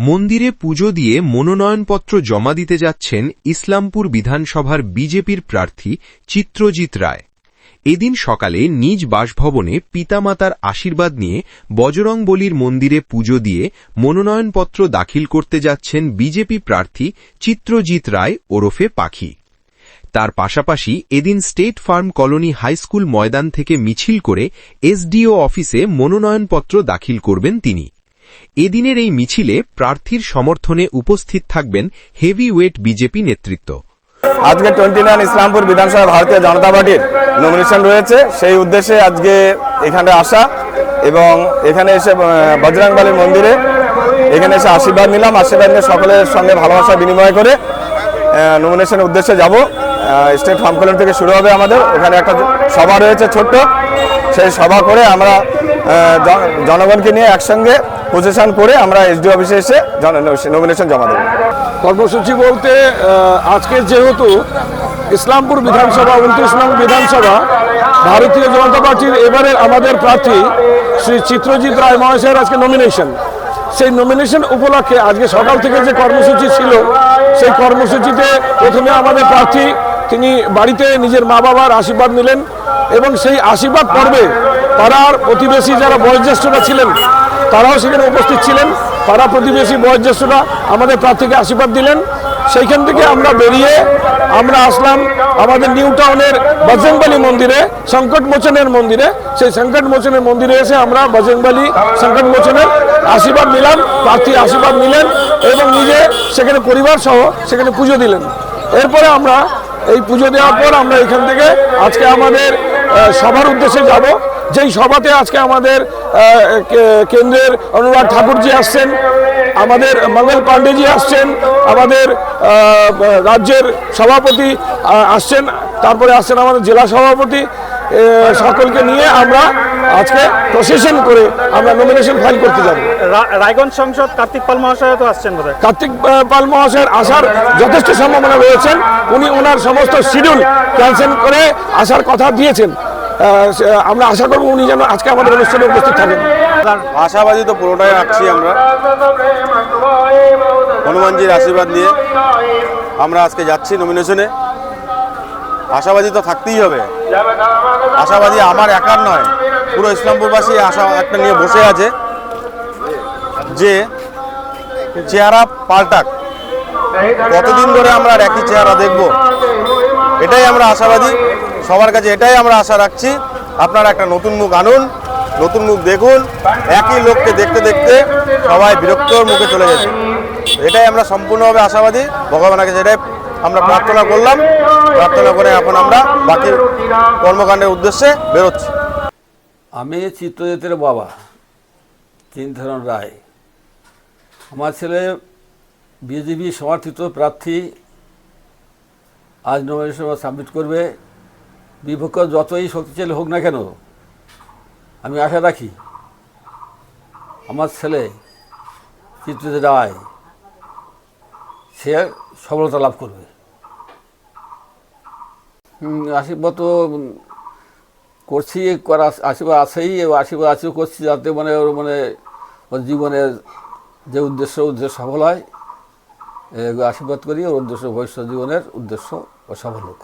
মন্দিরে পুজো দিয়ে মনোনয়নপত্র জমা দিতে যাচ্ছেন ইসলামপুর বিধানসভার বিজেপির প্রার্থী চিত্রজিৎ রায়। এদিন সকালে নিজ বাসভবনে পিতামাতার আশীর্বাদ নিয়ে বজরংবলীর মন্দিরে পুজো দিয়ে মনোনয়নপত্র দাখিল করতে যাচ্ছেন বিজেপি প্রার্থী চিত্রজিৎ রায় ওরফে পাখি। তার পাশাপাশি এদিন স্টেট ফার্ম কলোনি হাইস্কুল ময়দান থেকে মিছিল করে এসডিও অফিসে মনোনয়নপত্র দাখিল করবেন তিনি। এদিনের এই মিছিলে প্রার্থীর সমর্থনে উপস্থিত থাকবেন হেভিওয়েট বিজেপি নেতৃত্ব। আজকে 29 ইসলামপুর বিধানসভা ভারতীয় জনতা পার্টির নমিনেশন রয়েছে, সেই উদ্দেশ্যে আজকে এখানে আসা এবং এখানে এসে বজরংবলী মন্দিরে এখানে এসে আশীর্বাদ নিলাম। আশীর্বাদ নিয়ে সকলের সঙ্গে ভালোবাসা বিনিময় করে নমিনেশনের উদ্দেশ্যে যাব। স্টেট ফার্ম কলোনি থেকে শুরু হবে আমাদের, ওখানে একটা সভা রয়েছে ছোট্ট, সেই সভা করে আমরা জনগণকে নিয়ে একসঙ্গে প্রসেশন করে আমরা এসডিও অফিসে এসে নমিনেশন জমা দেব। কর্মসূচি বলতে আজকে যেহেতু ইসলামপুর বিধানসভা 29 নং বিধানসভা ভারতীয় জনতা পার্টির এবারের আমাদের প্রার্থী শ্রী চিত্রজিৎ রায় মহাশয়ের আজকে নমিনেশন, সেই নমিনেশন উপলক্ষে আজকে সকাল থেকে যে কর্মসূচি ছিল সেই কর্মসূচিতে প্রথমে আমাদের প্রার্থী তিনি বাড়িতে নিজের মা বাবার আশীর্বাদ নিলেন এবং সেই আশীর্বাদ পর্বে পাড়ার প্রতিবেশী যারা বয়োজ্যেষ্ঠরা ছিলেন তারাও সেখানে উপস্থিত ছিলেন। পাড়া প্রতিবেশী বয়োজ্যেষ্ঠরা আমাদের প্রার্থীকে আশীর্বাদ দিলেন। সেইখান থেকে আমরা বেরিয়ে আমরা আসলাম আমাদের নিউ টাউনের বজরংবলী মন্দিরে, সংকটমোচনের মন্দিরে। সেই সংকটমোচনের মন্দিরে এসে আমরা বজরংবলী সংকটমোচনের আশীর্বাদ নিলাম, প্রার্থী আশীর্বাদ নিলেন এবং নিজে সেখানে পরিবার সহ সেখানে পুজো দিলেন। এরপরে আমরা এই পুজো দেওয়ার পর আমরা এখান থেকে আজকে আমাদের সভার উদ্দেশ্যে যাব, যেই সভাতে আজকে আমাদের কেন্দ্রের অনুরাগ ঠাকুরজি আসছেন, আমাদের মঙ্গল পাণ্ডেজি আসছেন, আমাদের রাজ্যের সভাপতি আসছেন, তারপরে আসছেন আমাদের জেলা সভাপতি, সকলকে নিয়ে আমরা আজকে প্রসেশন করে আমরা নমিনেশন ফাইল করতে যাব। রায়গঞ্জ সাংসদ কার্তিক পাল মহাশয় তো আসছেন বোধহয়। কার্তিক পাল মহাশয়ের আসার যথেষ্ট সম্ভাবনা রয়েছেন, উনি ওনার সমস্ত শিডিউল ক্যান্সেল করে আসার কথা দিয়েছেন। আমরা আশা করব উনি যেন আজকে আমাদের অনুষ্ঠানে উপস্থিত থাকেন। আশাবাদী তো পুরোটাই রাখছি আমরা, হনুমানজির আশীর্বাদ নিয়ে আমরা আজকে যাচ্ছি নমিনেশনে। আশাবাদী তো থাকতেই হবে, আশাবাদী আমার একার নয়, পুরো ইসলামপুরবাসী আশা একটা নিয়ে বসে আছে যে চেহারা পাল্টাক। কতদিন ধরে আমরা একই চেহারা দেখব, এটাই আমরা আশাবাদী। সবার কাছে এটাই আমরা আশা রাখছি, আপনারা একটা নতুন মুখ আনুন, নতুন মুখ দেখুন। একই লোককে দেখতে দেখতে সবাই বিরক্তর মুখে চলে গেছে, এটাই আমরা সম্পূর্ণভাবে আশাবাদী। ভগবানের কাছে এটাই আমরা প্রার্থনা করলাম, প্রার্থনা করে এখন আমরা বাকি কর্মকাণ্ডের উদ্দেশ্যে বেরোচ্ছি। আমি চিত্রজিতের বাবা চিন্তারণ রায়। আমার ছেলে বিজেপি সমর্থিত প্রার্থী আজ নমিনেশন সাবমিট করবে। বিপক্ষ যতই শক্তিশালী হোক না কেন, আমি আশা রাখি আমার ছেলে চিত্রজিৎ রায় সে সফলতা লাভ করবে। আশীর্বাদ তো করছি, আশীর্বাদ আছেই, আশীর্বাদ আছেও করছি যাতে ওর জীবনের যে উদ্দেশ্য সফল হয়। আশীর্বাদ করি ওর উদ্দেশ্য ভবিষ্যৎ জীবনের উদ্দেশ্য ও সফল হোক।